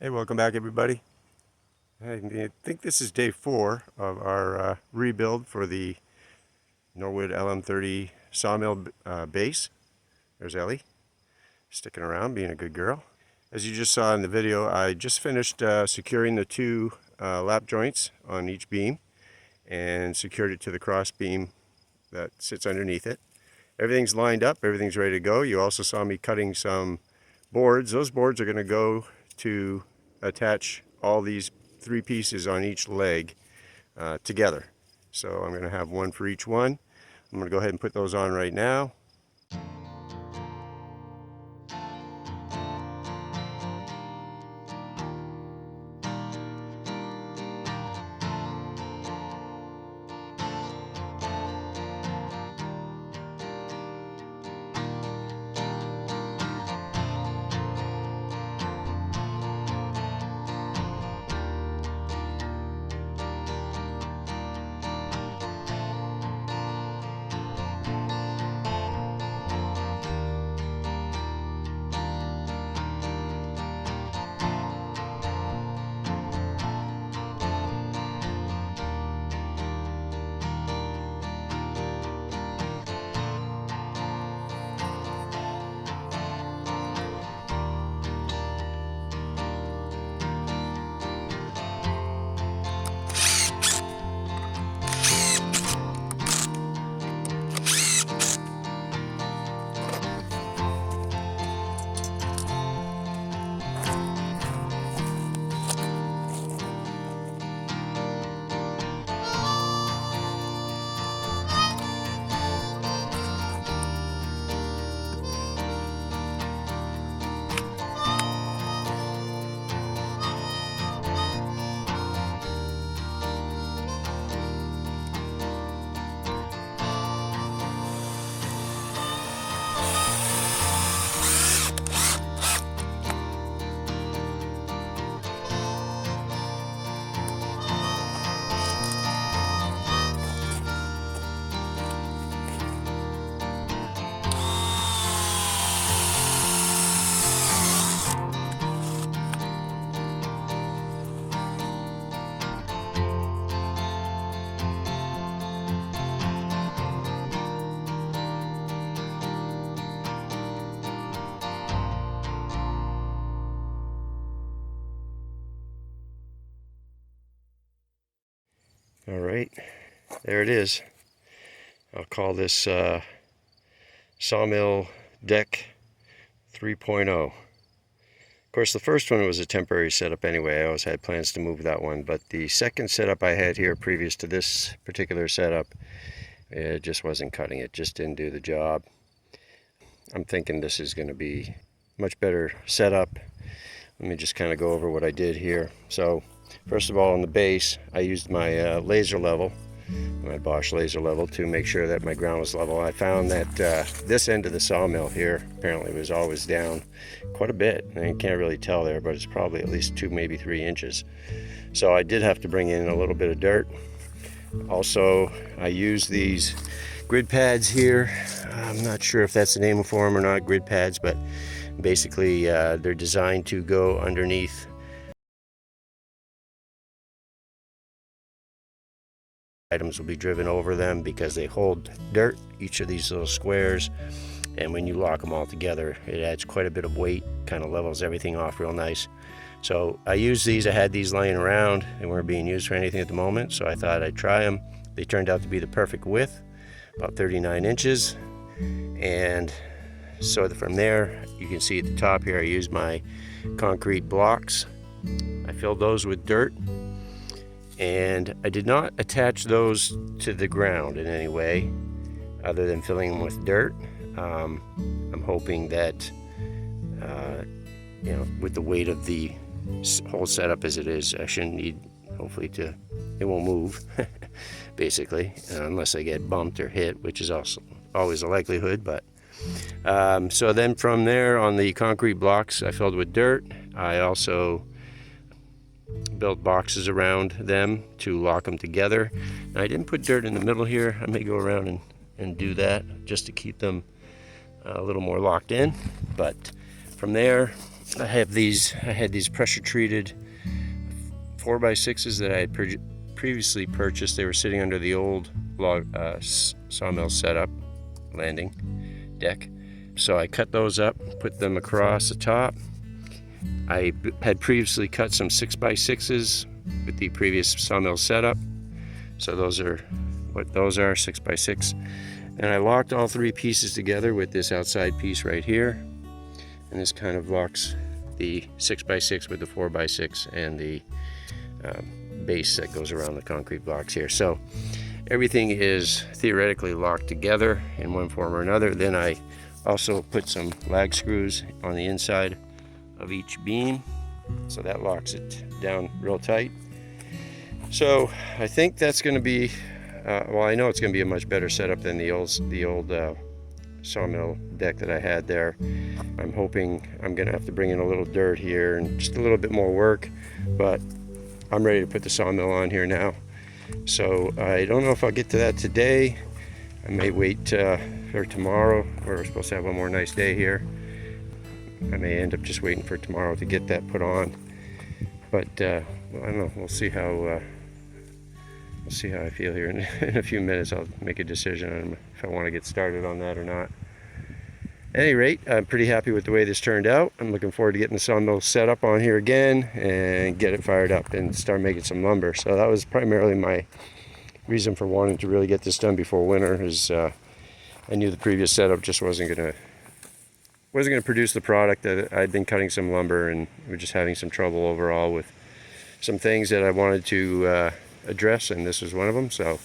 Hey, welcome back everybody. I think this is day 4 of our rebuild for the Norwood LM30 Sawmill base. There's Ellie, sticking around, being a good girl. As you just saw in the video, I just finished securing the two lap joints on each beam and secured it to the cross beam that sits underneath it. Everything's lined up, everything's ready to go. You also saw me cutting some boards. Those boards are going to go to attach all these 3 pieces on each leg together. So I'm going to have one for each one. I'm going to go ahead and put those on right now. All right, there it is. I'll call this Sawmill Deck 3.0. Of course, the first one was a temporary setup anyway. I always had plans to move that one, but the second setup I had here previous to this particular setup, it just wasn't cutting it, just didn't do the job. I'm thinking this is going to be much better setup. Let me just kind of go over what I did here. So first of all, on the base, I used my laser level, my Bosch laser level, to make sure that my ground was level. I found that this end of the sawmill here apparently was always down quite a bit. And you can't really tell there, but it's probably at least 2, maybe 3 inches. So I did have to bring in a little bit of dirt. Also, I used these grid pads here. I'm not sure if that's the name for them or not, grid pads, but basically they're designed to go underneath items will be driven over them because they hold dirt, each of these little squares, and when you lock them all together it adds quite a bit of weight, kind of levels everything off real nice. So I used these. I had these laying around and weren't being used for anything at the moment, so I thought I'd try them. They turned out to be the perfect width, about 39 inches. And so from there, you can see at the top here, I used my concrete blocks. I filled those with dirt, and I did not attach those to the ground in any way other than filling them with dirt. I'm hoping that with the weight of the whole setup as it is, I shouldn't need, hopefully it won't move basically, unless I get bumped or hit, which is also always a likelihood. But so then from there, on the concrete blocks I filled with dirt. I also built boxes around them to lock them together. Now, I didn't put dirt in the middle here. I may go around and do that just to keep them a little more locked in. But from there, I had these pressure treated 4x6s that I had previously purchased. They were sitting under the old log sawmill setup landing deck. So I cut those up, put them across the top. I had previously cut some 6x6s with the previous sawmill setup. So those are what those are, 6x6. And I locked all three pieces together with this outside piece right here. And this kind of locks the 6x6 with the 4x6 and the base that goes around the concrete blocks here. So everything is theoretically locked together in one form or another. Then I also put some lag screws on the inside of each beam, so that locks it down real tight. So I think that's going to be, well, I know it's going to be a much better setup than the old sawmill deck that I had there. I'm hoping I'm going to have to bring in a little dirt here and just a little bit more work, but I'm ready to put the sawmill on here now. So I don't know if I'll get to that today. I may wait for tomorrow. We're supposed to have one more nice day here. I may end up just waiting for tomorrow to get that put on. But well, I don't know. We'll see how I feel here in a few minutes. I'll make a decision on if I want to get started on that or not. At any rate, I'm pretty happy with the way this turned out. I'm looking forward to getting the sawmill set up on here again and get it fired up and start making some lumber. So that was primarily my reason for wanting to really get this done before winter. Is I knew the previous setup just wasn't gonna produce the product that I'd been cutting some lumber, and we're just having some trouble overall with some things that I wanted to address, and this was one of them. So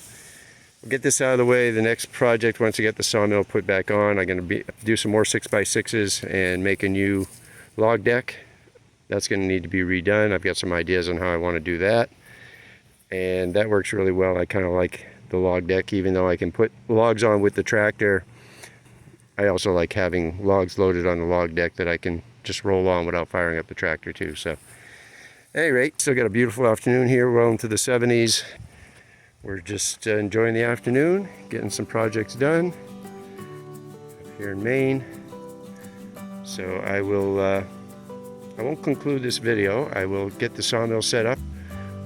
we'll get this out of the way. The next project, once I get the sawmill put back on, I'm going to do some more 6x6s and make a new log deck. That's going to need to be redone. I've got some ideas on how I want to do that, and that works really well. I kind of like the log deck, even though I can put logs on with the tractor. I also like having logs loaded on the log deck that I can just roll on without firing up the tractor too. So at any rate, still got a beautiful afternoon here, well into the 70s. We're just enjoying the afternoon, getting some projects done up here in Maine. So I won't conclude this video. I will get the sawmill set up.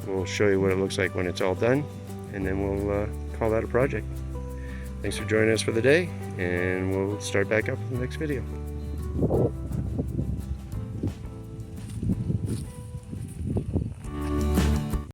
We'll show you what it looks like when it's all done, and then we'll call that a project. Thanks for joining us for the day, and we'll start back up in the next video.